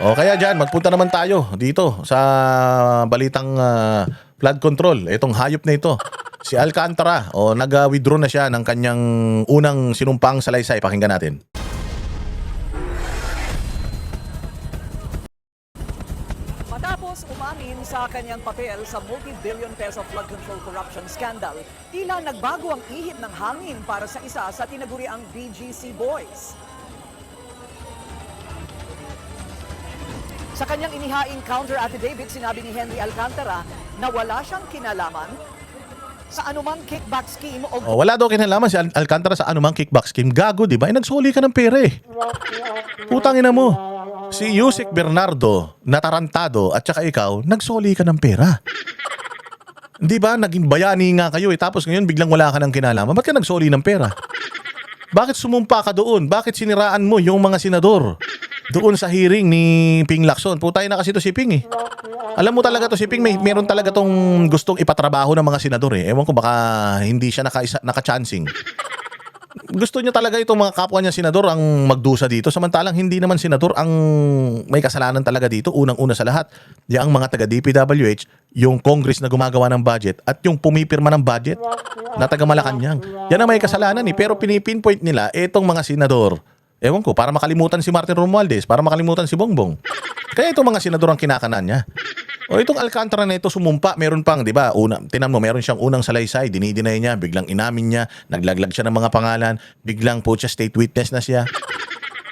O kaya dyan, magpunta naman tayo dito sa balitang flood control. Itong hayop na ito, si Alcantara, nag-withdraw na siya ng kanyang unang sinumpang salaysay. Pakinggan natin. Matapos umamin sa kanyang papel sa multi-billion peso flood control corruption scandal, tila nagbago ang ihip ng hangin para sa isa sa tinaguriang BGC Boys. Sa kanyang inihaing counter affidavit, sinabi ni Henry Alcantara na wala siyang kinalaman sa anumang kickback scheme o Wala daw kinalaman si Alcantara sa anumang kickback scheme. Gago, di ba? Nagsuli ka ng pera eh. Putang ina mo. Si Yusek Bernardo, natarantado, at saka ikaw, nagsoli ka ng pera. Di ba? Naging bayani nga kayo eh. Tapos ngayon biglang wala ka ng kinalaman. Ba't ka nagsoli ng pera? Bakit sumumpa ka doon? Bakit siniraan mo yung mga senador? Doon sa hearing ni Ping Lacson. Putay na kasi to si Ping eh. Alam mo talaga to si Ping, meron talaga tong gustong ipatrabaho ng mga senador eh. Ewan ko baka hindi siya naka-chancing. Gusto niya talaga itong mga kapwa niya senador ang magdusa dito. Samantalang hindi naman senador ang may kasalanan talaga dito. Unang-una sa lahat, yung mga taga DPWH, yung Congress na gumagawa ng budget at yung pumipirma ng budget na taga Malacanang. Yan ang may kasalanan eh. Pero pinipinpoint nila itong mga senador. Ewan ko, para makalimutan si Martin Romualdez, para makalimutan si Bongbong. Kaya itong mga senador ang kinakanan niya. O itong Alcantara na ito sumumpa, meron pang, di ba? Tinan mo, meron siyang unang salaysay, dinidinay niya, biglang inamin niya, naglaglag siya ng mga pangalan, biglang po siya state witness na siya.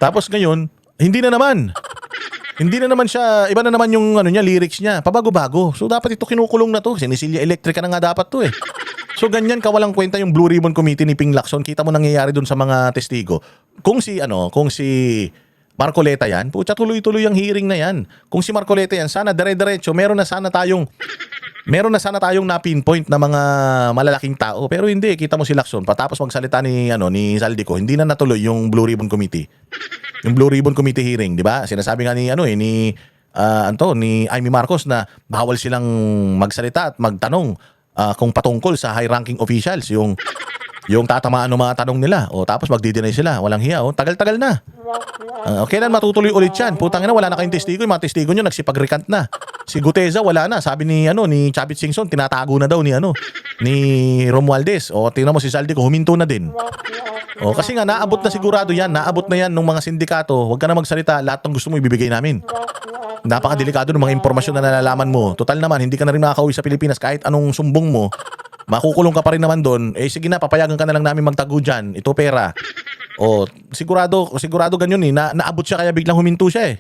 Tapos ngayon, hindi na naman. Hindi na naman siya, iba na naman yung lyrics niya, pabago-bago. So dapat ito kinukulong na to, sinisilya electrica na nga dapat to eh. So ganyan kawalang kwenta yung Blue Ribbon Committee ni Ping Lacson. Kita mo nangyayari dun sa mga testigo. Kung si Marcoleta yan, pucha tuloy-tuloy ang hearing na yan. Kung si Marcoleta yan, sana dire-diretso, meron na sana tayong na-pinpoint na mga malalaking tao. Pero hindi, kita mo si Lacson, patapos magsalita ni Saldico, hindi na natuloy yung Blue Ribbon Committee. Yung Blue Ribbon Committee hearing, di ba? Sinasabi nga ni Amy Marcos na bawal silang magsalita at magtanong kung patungkol sa high-ranking officials, yung tatamaan ng mga tanong nila. Tapos magdi-deny sila. Walang hiya. Tagal-tagal na. Kailan matutuloy ulit yan? Putang ina, wala na kayong testigo. Yung mga testigo nyo nagsipag-recant na. Si Guteza wala na. Sabi ni Chavit Singson, tinatago na daw ni Romualdez. Tingnan mo si Saldico, huminto na din. Kasi nga naabot na sigurado yan. Naabot na yan ng mga sindikato. Huwag ka na magsalita. Lahat ng gusto mo ibibigay namin. Napakadelikado ng mga impormasyon na nalalaman mo. Total naman, hindi ka na rin makakauwi sa Pilipinas kahit anong sumbong mo. Makukulong ka pa rin naman doon. Sige na, papayagan ka na lang namin magtago dyan. Ito pera. Sigurado ganyan eh. Naabot siya kaya biglang huminto siya eh.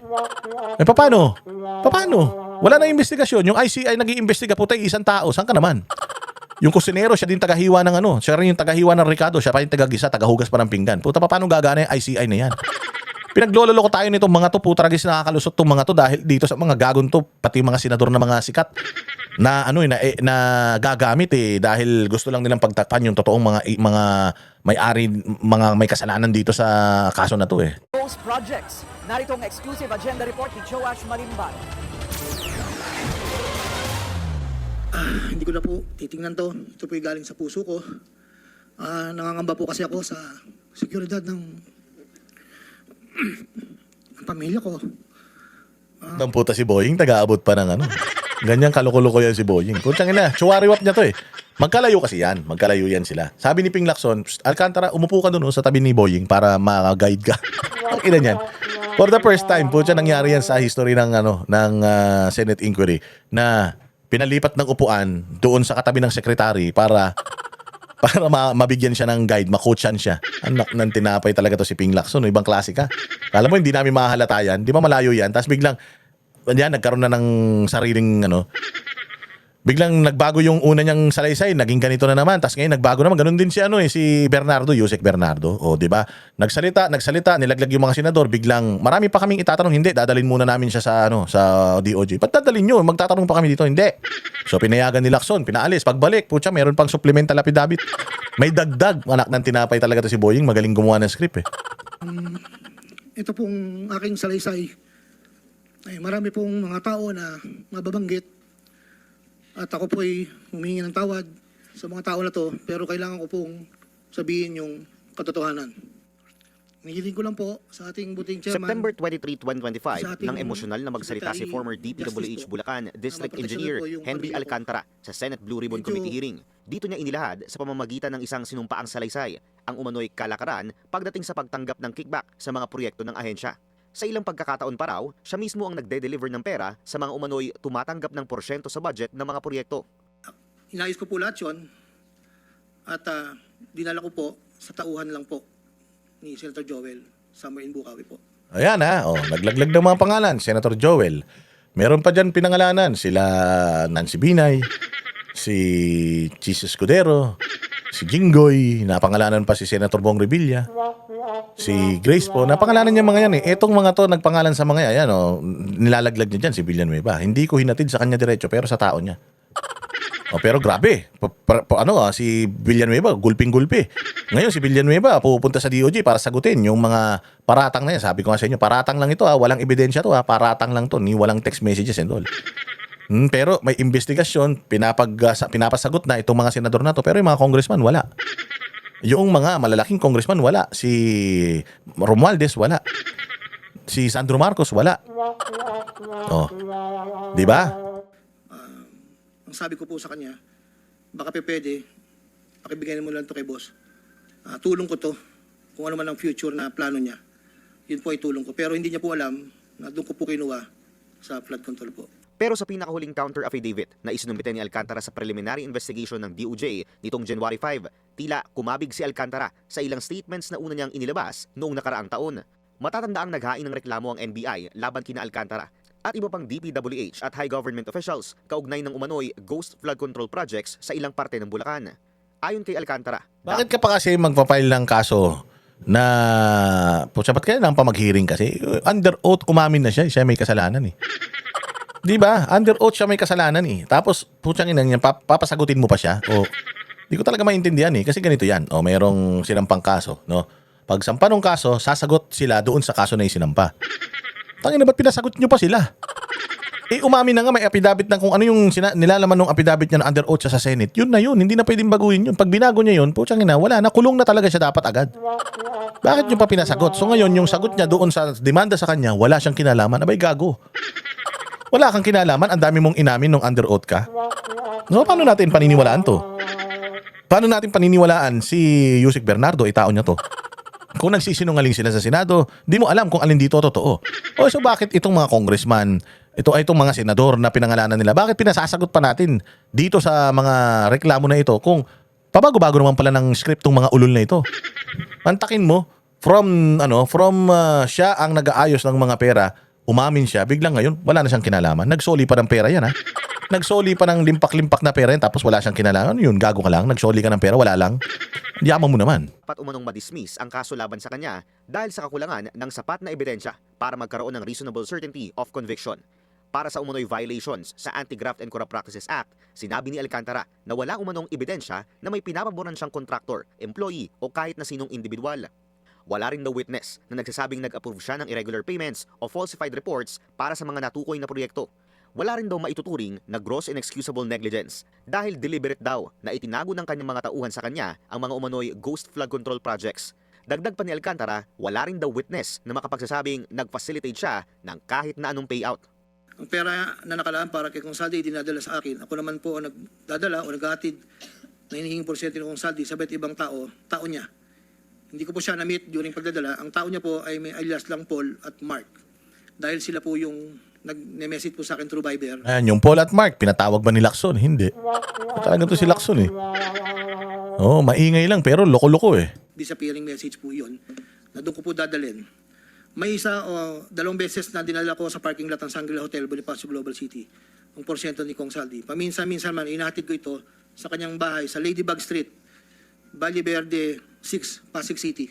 Paano? Wala na investigasyon. Yung ICI nag-iimbestiga, putay, isang tao. Saan ka naman? Yung kusinero, siya din tagahiwa ng siya rin yung tagahiwa ng Ricardo. Siya pa yung tagagisa, tagahugas pa ng pinggan. Puta, paano gagana yung ICI na yan? Pinagloloko tayo nitong mga to, puta ragis nakakalusot tong mga to dahil dito sa mga gagon to, pati mga senador na mga sikat na na gagamit dahil gusto lang nilang pagtakpan yung totoong mga may-ari, mga may kasalanan dito sa kaso na to eh. those projects. Narito ang exclusive agenda report ni Joash Malimban. Hindi ko na po titingnan to. Ito po galing sa puso ko. Nangangamba po kasi ako sa seguridad ng pamilya ko. Ang puta si Boying, taga-abot pa ng Ganyan kaloko-loko yan si Boying. Putsang ina, chuwariwap niya to eh. Magkalayo kasi yan. Magkalayo yan sila. Sabi ni Ping Lacson, Alcantara, umupo ka doon sa tabi ni Boying para ma-guide ka. Ang ina niyan. For the first time, putya, nangyari yan sa history ng Senate inquiry na pinalipat ng upuan doon sa katabi ng secretary para mabigyan siya ng guide, makoachan siya. Anak ng tinapay talaga to si Ping Lacson, ibang klase ka. Alam mo, hindi namin mahahalata yan. Di ba malayo yan? Tapos biglang, nagkaroon na ng sariling, biglang nagbago yung una niyang salaysay, naging ganito na naman. Tapos ngayon nagbago naman, ganun din si si Bernardo, Yusek Bernardo. Di ba? Nagsalita, nilaglag yung mga senador, biglang marami pa kaming itatanong, hindi, dadalhin muna namin siya sa sa DOJ. Ba't dadalhin nyo? Magtatanong pa kami dito, hindi. So pinayagan ni Lacson, pinaalis, pagbalik, putya, meron pang supplemental affidavit. May dagdag, anak ng tinapay talaga to si Boying, magaling gumawa ng script eh. Ito pong aking salaysay. Ay, marami pong mga tao na mababanggit. At ako po ay humingi ng tawad sa mga tao na to, pero kailangan ko pong sabihin yung katotohanan. Hinihiling ko lang po sa ating buting chairman. September 23, Sa 2025, ating nang emosyonal na magsalita si Secretary former Justice DPWH po, Bulacan District maproteksyonan Engineer po yung Henry pamilya ko. Alcantara sa Senate Blue Ribbon Medyo- Committee hearing. Dito niya inilahad sa pamamagitan ng isang sinumpaang salaysay ang umano'y kalakaran pagdating sa pagtanggap ng kickback sa mga proyekto ng ahensya. Sa ilang pagkakataon pa raw, siya mismo ang nagde-deliver ng pera sa mga umano'y tumatanggap ng porsyento sa budget ng mga proyekto. Inayos ko po lahat yun at dinala ko po sa tauhan lang po ni Senator Joel somewhere in Bukawi po. Ayan naglaglag ng mga pangalan, Senator Joel. Meron pa dyan pinangalanan, sila Nancy Binay, si Chis Escudero, si Jinggoy, napangalanan pa si Senator Bong Revilla, si Grace po, napangalanan niya mga yan eh. Etong mga to nagpangalan sa mga yan, nilalaglag niya dyan si Villanueva. Hindi ko hinatid sa kanya diretso, pero sa tao niya. Pero grabe, si Villanueva, gulping-gulpi. Ngayon si Villanueva pupunta sa DOJ para sagutin yung mga paratang na yan. Sabi ko nga sa inyo, paratang lang ito walang ebidensya to paratang lang to, ni walang text messages and all. Pero may investigasyon, pinapasagot na itong mga senador na to, pero yung mga congressman wala. Yung mga malalaking congressman wala. Si Romualdez wala. Si Sandro Marcos wala. Di ba? Ang sabi ko po sa kanya, baka pwede, pakibigyan mo lang to kay boss. Tulong ko to, kung ano man ang future na plano niya. Yun po ay tulong ko. Pero hindi niya po alam na doon ko po kinuha sa flood control po. Pero sa pinakahuling counter affidavit na isinumite ni Alcantara sa preliminary investigation ng DOJ nitong January 5, tila kumabig si Alcantara sa ilang statements na una niyang inilabas noong nakaraang taon. Matatandaang naghain ng reklamo ang NBI laban kina Alcantara at iba pang DPWH at high government officials kaugnay ng umano'y ghost flood control projects sa ilang parte ng Bulacan. Ayon kay Alcantara, Bakit ka pa kasi magpa-file ng kaso na ba't kaya nang pamag-hearing kasi? Under oath umamin na siya may kasalanan eh. Di ba? Under oath siya may kasalanan eh. Tapos putyang ina niya papasagutin mo pa siya. Di ko talaga maintindihan eh kasi ganito yan. Mayroong sinampang kaso, no? Pag sampa ng kaso, sasagot sila doon sa kaso na isinampa. Tangina, ba't pinasagot nyo pa sila? Umamin na nga, may affidavit na kung ano yung nilalaman ng affidavit niya na under oath siya sa Senate. Yun na yun, hindi na pwedeng baguhin yun. Pag binago niya yun, putyang ina, wala na, kulong na talaga siya dapat agad. Bakit nyo pa pinasagot? So ngayon, yung sagot niya doon sa demanda sa kanya, wala siyang kinalaman. Abay, gago. Wala kang kinalaman, ang dami mong inamin nung under oath ka. So, paano natin paniniwalaan to? Paano natin paniniwalaan si Yusek Bernardo, itao niya to? Kung nagsisinungaling sila sa Senado, di mo alam kung alin dito totoo. So bakit itong mga congressman, itong mga senador na pinangalanan nila, bakit pinasasagot pa natin dito sa mga reklamo na ito kung pabago-bago naman pala ng script tong mga ulol na ito? Mantakin mo, from siya ang nag-aayos ng mga pera, umamin siya, biglang ngayon, wala na siyang kinalaman. Nagsoli pa ng pera yan Nagsoli pa ng limpak-limpak na pera yan, tapos wala siyang kinalaman. Yun, gago ka lang. Nagsoli ka ng pera, wala lang. Yaman mo naman. dapat umanong madismiss ang kaso laban sa kanya dahil sa kakulangan ng sapat na ebidensya para magkaroon ng reasonable certainty of conviction. Para sa umano'y violations sa Anti-Graft and Corrupt Practices Act, sinabi ni Alcantara na wala umanong ebidensya na may pinapaboran siyang contractor, employee o kahit na sinong individual. Wala rin daw witness na nagsasabing nag-approve siya ng irregular payments o falsified reports para sa mga natukoy na proyekto. Wala rin daw maituturing na gross inexcusable negligence dahil deliberate daw na itinago ng kanyang mga tauhan sa kanya ang mga umano'y ghost flood control projects. Dagdag pa ni Alcantara, wala rin daw witness na makapagsasabing nag-facilitate siya ng kahit na anong payout. Ang pera na nakalaan para kay Consaldi dinadala sa akin. Ako naman po ang nagdadala o naghatid na hinihinging porsyento ng Consaldi sa iba't ibang tao niya. Hindi ko po siya na-meet during pagdadala. Ang tao niya po ay may alias lang Paul at Mark. Dahil sila po yung nag-message po sa akin through Viber. Ayan, yung Paul at Mark, pinatawag ba ni Lacson? Hindi. Talaga to si Lacson eh. Maingay lang pero loko-loko eh. Disappearing message po yun na doon ko po dadalhin. May isa o dalawang beses na dinala ko sa parking lot ng Shangri-La Hotel, Bonifacio Global City, ang porsyento ni Kong Saldi. Paminsan-minsan man, inahatid ko ito sa kanyang bahay sa Ladybug Street, Valle Verde 6, Pasig City.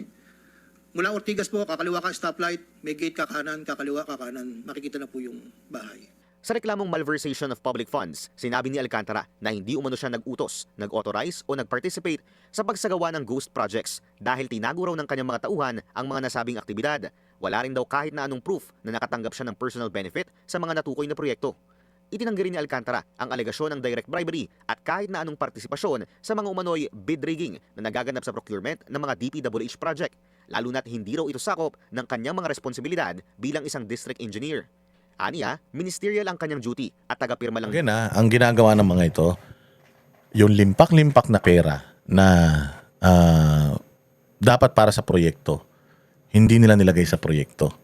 Mula Ortigas po, kakaliwa ka stoplight, may gate ka kanan, kakaliwa ka kanan, makikita na po yung bahay. Sa reklamong malversation of public funds, sinabi ni Alcantara na hindi umano siya nag-utos, nag-authorize o nag-participate sa pagsagawa ng ghost projects dahil tinago raw ng kanyang mga tauhan ang mga nasabing aktibidad. Wala rin daw kahit na anong proof na nakatanggap siya ng personal benefit sa mga natukoy na proyekto. Itinanggi rin ni Alcantara ang alegasyon ng direct bribery at kahit na anong partisipasyon sa mga umano'y bid rigging na nagaganap sa procurement ng mga DPWH project. lalo na't hindi raw ito sakop ng kanyang mga responsibilidad bilang isang district engineer. Aniya, ministerial ang kanyang duty at tagapirma lang. Again ang ginagawa ng mga ito, yung limpak-limpak na pera na dapat para sa proyekto, hindi nila nilagay sa proyekto.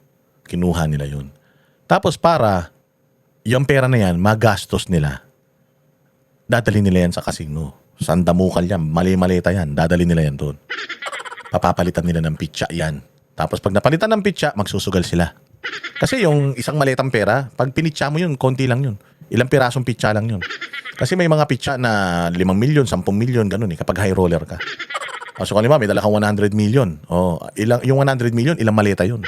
Kinuha nila yun. Tapos para yung pera na yan, magastos nila. Dadali nila yan sa casino. Sandamukal yan, mali-malita yan, dadali nila yan doon. Papapalitan nila ng pitsa yan. Tapos pag napalitan ng pitsa, magsusugal sila. Kasi yung isang malitang pera, pag pinitsa mo yun, konti lang yun. Ilang pirasong pitsa lang yun. Kasi may mga pitsa na 5 milyon, 10 milyon, ganun kapag high roller ka. So kung may dala kang 100 million. Yung 100 million, ilang maleta yun.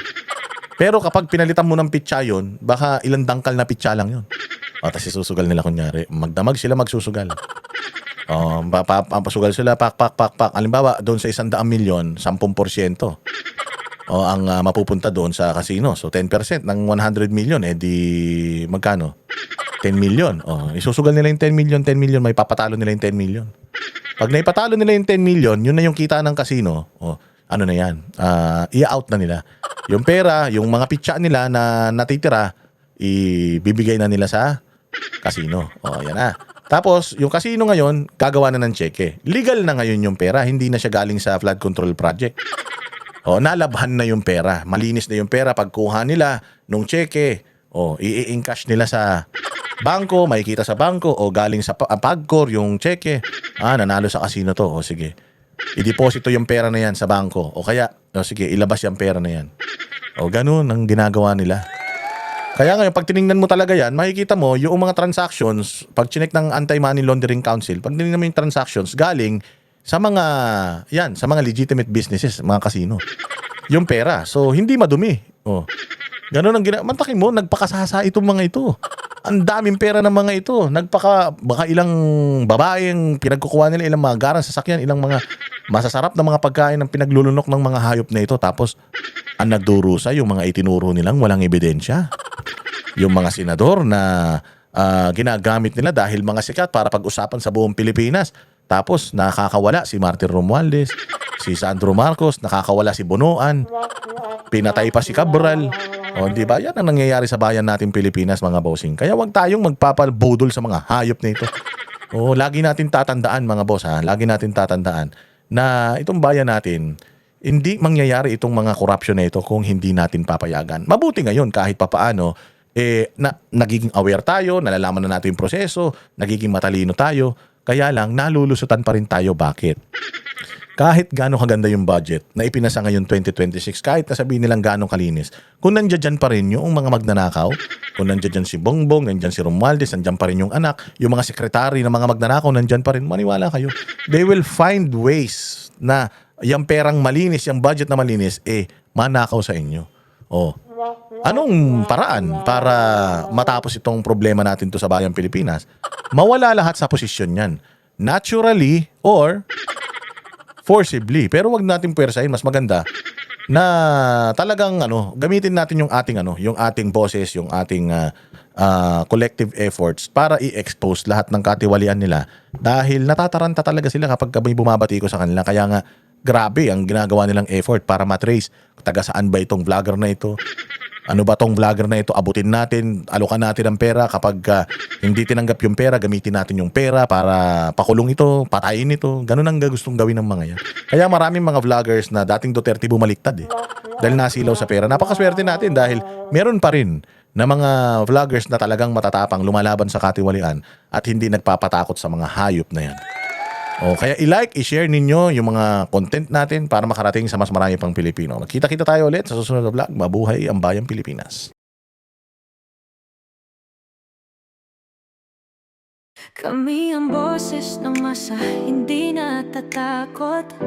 Pero kapag pinalitan mo ng pitsa yun, baka ilang dangkal na pitsa lang yun. Tapos isusugal nila kunyari. Magdamag sila magsusugal. Papasugal sila, pak. Halimbawa, doon sa 100 milyon, 10%. Ang mapupunta doon sa casino. So 10% ng 100 million, di magkano? 10 million. Isusugal nila yung 10 million, may papatalo nila yung 10 million. Pag naipatalo nila yung 10 million, yun na yung kita ng casino. Ano na yan? I-out na nila. Yung pera, yung mga pitsa nila na natitira, ibibigay na nila sa casino. Yan na. Tapos, yung casino ngayon, gagawa na ng cheque. Legal na ngayon yung pera, hindi na siya galing sa flood control project. Nalabhan na yung pera. Malinis na yung pera. Pagkuha nila nung cheque, i-encash nila sa bangko, makikita sa bangko, galing sa Pagcor yung cheque. Nanalo sa casino to. Sige. I-deposito yung pera na yan sa bangko. Kaya, sige, ilabas yung pera na yan. Ganun ang ginagawa nila. Kaya ngayon, pag tinignan mo talaga yan, makikita mo yung mga transactions, pag chinek ng Anti-Money Laundering Council, pag tinignan mo yung transactions, galing sa mga legitimate businesses, mga casino. Yung pera. So, hindi madumi. Ganun ang mantakin mo, nagpakasasa itong mga ito. Ang daming pera ng mga ito. Baka ilang babaeng pinagkukuha nila, ilang mga garang sasakyan, ilang mga masasarap na mga pagkain ng pinaglulunok ng mga hayop na ito. Tapos, ang nagdurusa, yung mga itinuro nilang walang ebidensya. Yung mga senador na ginagamit nila dahil mga sikat para pag-usapan sa buong Pilipinas. Tapos, nakakawala si Martin Romualdez, si Sandro Marcos, nakakawala si Bonoan, pinatay pa si Cabral. Di ba? Yan ang nangyayari sa bayan natin Pilipinas, mga bossing. Kaya wag tayong magpapabudol sa mga hayop na ito. Lagi natin tatandaan, mga boss, lagi natin tatandaan na itong bayan natin, hindi mangyayari itong mga corruption na ito kung hindi natin papayagan. Mabuti ngayon kahit papaano, nagiging aware tayo, nalalaman na natin yung proseso, nagiging matalino tayo, kaya lang nalulusutan pa rin tayo. Bakit? Kahit gano'ng kaganda yung budget na ipinasa ngayon 2026, kahit nasabihin nilang gano'ng kalinis, kung nandiyan pa rin yung mga magnanakaw, kung nandiyan si Bongbong, nandiyan si Romualdez, nandiyan pa rin yung anak, yung mga sekretary ng mga magnanakaw, nandiyan pa rin, maniwala kayo. They will find ways na yung perang malinis, yung budget na malinis, manakaw sa inyo. Anong paraan para matapos itong problema natin to sa bayang Pilipinas? Mawala lahat sa posisyon yan. Naturally or forcibly. Pero wag natin puwersahin, mas maganda na talagang gamitin natin yung ating boses, yung ating collective efforts para i-expose lahat ng katiwalian nila dahil natataranta talaga sila kapag may bumabati ko sa kanila. Kaya nga grabe ang ginagawa nilang effort para matrace taga saan ba itong vlogger na ito. Ano ba tong vlogger na ito? Abutin natin, alokan natin ang pera. Kapag hindi tinanggap yung pera, gamitin natin yung pera para pakulong ito, patayin ito. Ganun ang gustong gawin ng mga yan. Kaya maraming mga vloggers na dating Duterte bumaliktad dahil nasilaw sa pera. Napakaswerte natin dahil meron pa rin na mga vloggers na talagang matatapang lumalaban sa katiwalian at hindi nagpapatakot sa mga hayop na yan. Kaya i-like, i-share ninyo yung mga content natin para makarating sa mas marami pang Pilipino. Magkita-kita tayo ulit sa susunod na vlog. Mabuhay ang Bayang Pilipinas. Kami ang boses ng masa, hindi natatakot.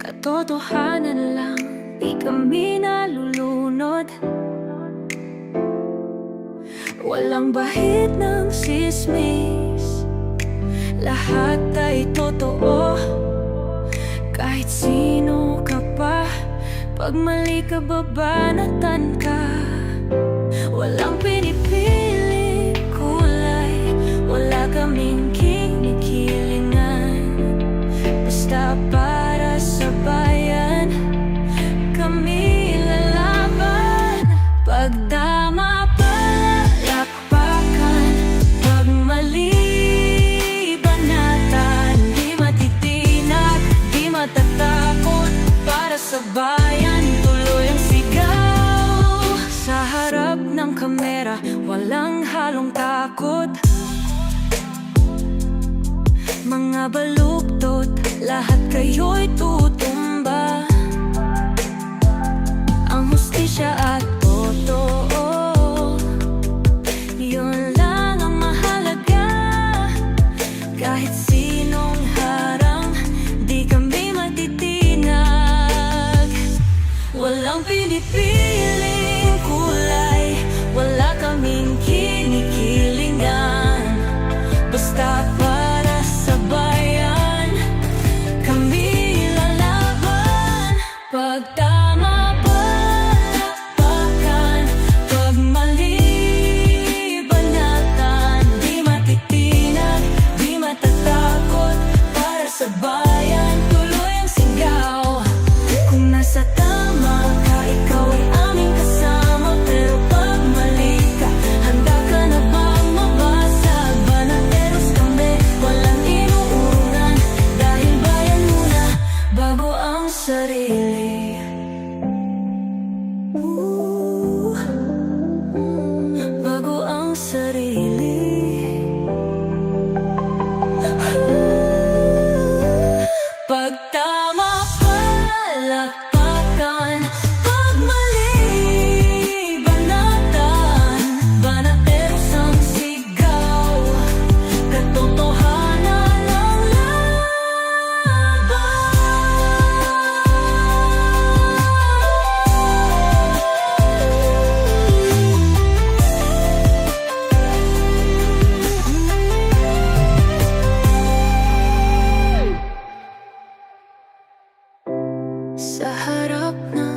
Katotohanan lang, di kami nalulunod. Walang bahid ng sismis, lahat ay totoo. Kahit sino ka pa, pag mali ka babanatan ka. Walang pinipili kulay, wala kaming kinikilingan. Basta para sa mabaluktot, lahat kayo'y tutumba. Ang hustisya at totoo, yun lang ang mahalaga. Kahit sinong harang, di kami matitinag. Walang pinipiling kulay, wala kaming kinikilingan. Basta para sa bayan, kami lalaban. Pag tama palakpakan, pag mali banatan. Di matitinag, di matatakot, para sa bayan tuloy ang sigaw. Kung nasa tama ka, ikaw ay aming kasama. Pero pag mali ka, handa ka na bang mabasag? Banateros kami, walang inuunan, dahil bayan muna bago ang sarili. Bago ang sarili. Pag tama palakpakan, pag mali banatan. Banateros ang sigaw, katotohanan ang laban. Sa harap ng